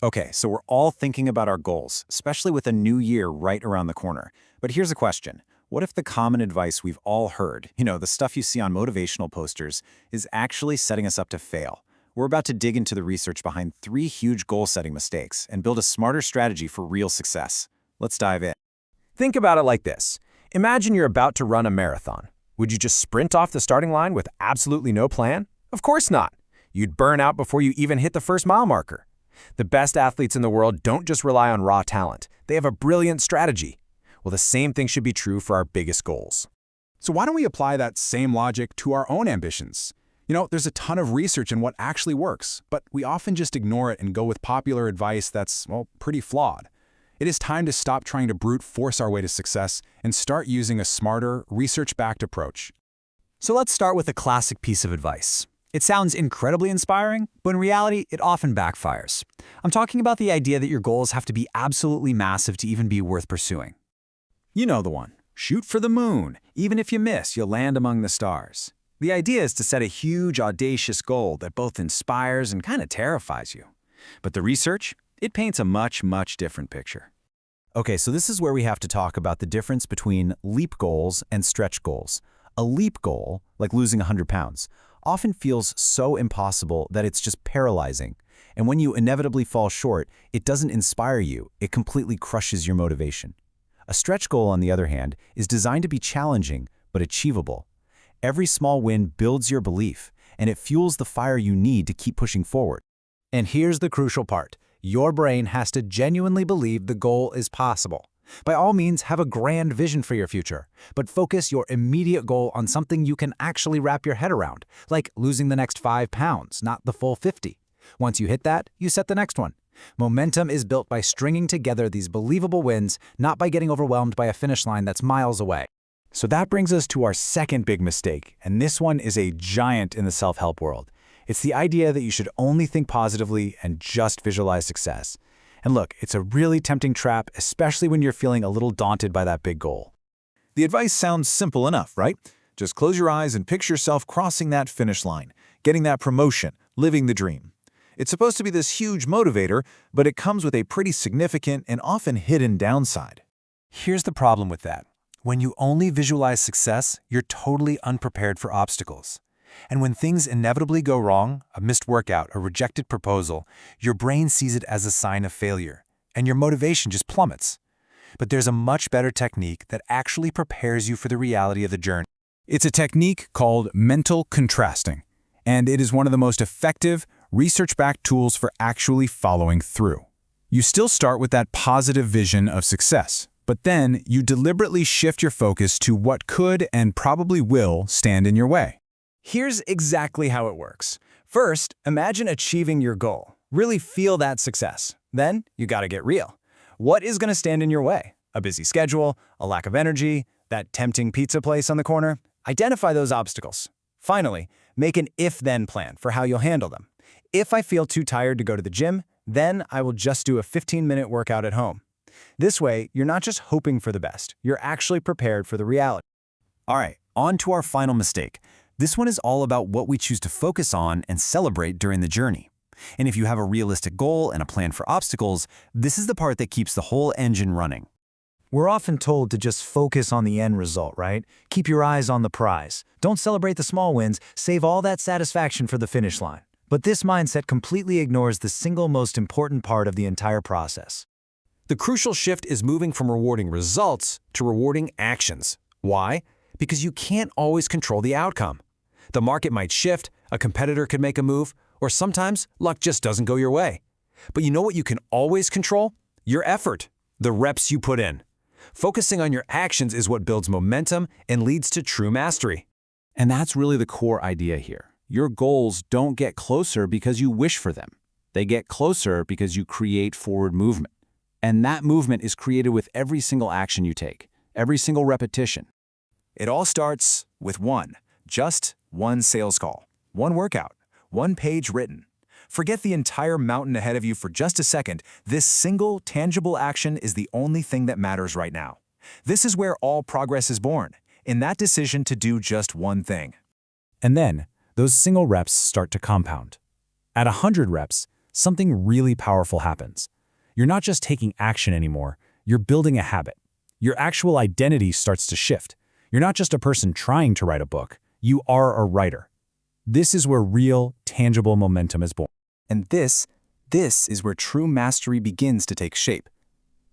Okay, so we're all thinking about our goals, especially with a new year right around the corner. But here's a question. What if the common advice we've all heard, the stuff you see on motivational posters, is actually setting us up to fail? We're about to dig into the research behind 3 huge goal-setting mistakes and build a smarter strategy for real success. Let's dive in. Think about it like this. Imagine you're about to run a marathon. Would you just sprint off the starting line with absolutely no plan? Of course not. You'd burn out before you even hit the first mile marker. The best athletes in the world don't just rely on raw talent. They have a brilliant strategy. Well, the same thing should be true for our biggest goals. So why don't we apply that same logic to our own ambitions? There's a ton of research in what actually works, but we often just ignore it and go with popular advice that's, pretty flawed. It is time to stop trying to brute force our way to success and start using a smarter, research-backed approach. So let's start with a classic piece of advice. It sounds incredibly inspiring, but in reality, it often backfires. I'm talking about the idea that your goals have to be absolutely massive to even be worth pursuing. You know the one. Shoot for the moon. Even if you miss, you'll land among the stars. The idea is to set a huge, audacious goal that both inspires and kind of terrifies you. But the research, it paints a much, much different picture. Okay, so this is where we have to talk about the difference between leap goals and stretch goals. A leap goal, like losing 100 pounds, often feels so impossible that it's just paralyzing. And when you inevitably fall short, it doesn't inspire you, it completely crushes your motivation. A stretch goal, on the other hand, is designed to be challenging, but achievable. Every small win builds your belief, and it fuels the fire you need to keep pushing forward. And here's the crucial part. Your brain has to genuinely believe the goal is possible. By all means, have a grand vision for your future, but focus your immediate goal on something you can actually wrap your head around, like losing the next 5 pounds, not the full 50. Once you hit that, you set the next one. Momentum is built by stringing together these believable wins, not by getting overwhelmed by a finish line that's miles away. So that brings us to our second big mistake, and this one is a giant in the self-help world. It's the idea that you should only think positively and just visualize success. And look, it's a really tempting trap, especially when you're feeling a little daunted by that big goal. The advice sounds simple enough, right? Just close your eyes and picture yourself crossing that finish line, getting that promotion, living the dream. It's supposed to be this huge motivator, but it comes with a pretty significant and often hidden downside. Here's the problem with that. When you only visualize success, you're totally unprepared for obstacles. And when things inevitably go wrong, a missed workout, a rejected proposal, your brain sees it as a sign of failure, and your motivation just plummets. But there's a much better technique that actually prepares you for the reality of the journey. It's a technique called mental contrasting, and it is one of the most effective, research-backed tools for actually following through. You still start with that positive vision of success, but then you deliberately shift your focus to what could and probably will stand in your way. Here's exactly how it works. First, imagine achieving your goal. Really feel that success. Then, you gotta get real. What is gonna stand in your way? A busy schedule, a lack of energy, that tempting pizza place on the corner? Identify those obstacles. Finally, make an if-then plan for how you'll handle them. If I feel too tired to go to the gym, then I will just do a 15-minute workout at home. This way, you're not just hoping for the best, you're actually prepared for the reality. All right, on to our final mistake. This one is all about what we choose to focus on and celebrate during the journey. And if you have a realistic goal and a plan for obstacles, this is the part that keeps the whole engine running. We're often told to just focus on the end result, right? Keep your eyes on the prize. Don't celebrate the small wins, save all that satisfaction for the finish line. But this mindset completely ignores the single most important part of the entire process. The crucial shift is moving from rewarding results to rewarding actions. Why? Because you can't always control the outcome. The market might shift, a competitor could make a move, or sometimes luck just doesn't go your way. But you know what you can always control? Your effort, the reps you put in. Focusing on your actions is what builds momentum and leads to true mastery. And that's really the core idea here. Your goals don't get closer because you wish for them. They get closer because you create forward movement. And that movement is created with every single action you take, every single repetition. It all starts with just one sales call, one workout, one page written. Forget the entire mountain ahead of you for just a second. This single, tangible action is the only thing that matters right now. This is where all progress is born, in that decision to do just one thing. And then, those single reps start to compound. At 100 reps, something really powerful happens. You're not just taking action anymore, you're building a habit. Your actual identity starts to shift. You're not just a person trying to write a book, you are a writer. This is where real, tangible momentum is born. And this is where true mastery begins to take shape.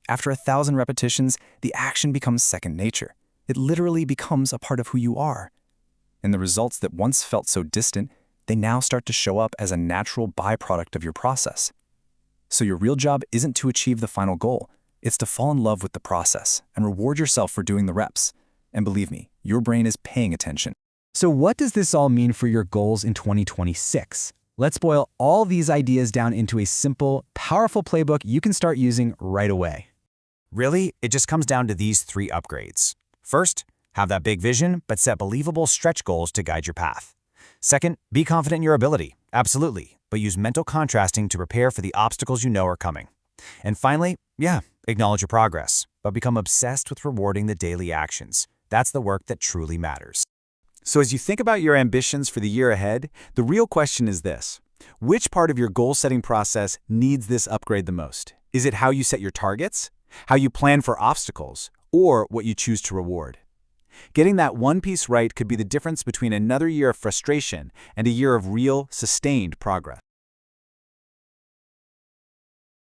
After 1,000 repetitions, the action becomes second nature. It literally becomes a part of who you are. And the results that once felt so distant, they now start to show up as a natural byproduct of your process. So your real job isn't to achieve the final goal. It's to fall in love with the process and reward yourself for doing the reps. And believe me, your brain is paying attention. So what does this all mean for your goals in 2026? Let's boil all these ideas down into a simple, powerful playbook you can start using right away. Really, it just comes down to these 3 upgrades. First, have that big vision, but set believable stretch goals to guide your path. Second, be confident in your ability. Absolutely. But use mental contrasting to prepare for the obstacles you know are coming. And finally, acknowledge your progress, but become obsessed with rewarding the daily actions. That's the work that truly matters. So as you think about your ambitions for the year ahead, the real question is this: which part of your goal-setting process needs this upgrade the most? Is it how you set your targets, how you plan for obstacles, or what you choose to reward? Getting that one piece right could be the difference between another year of frustration and a year of real, sustained progress.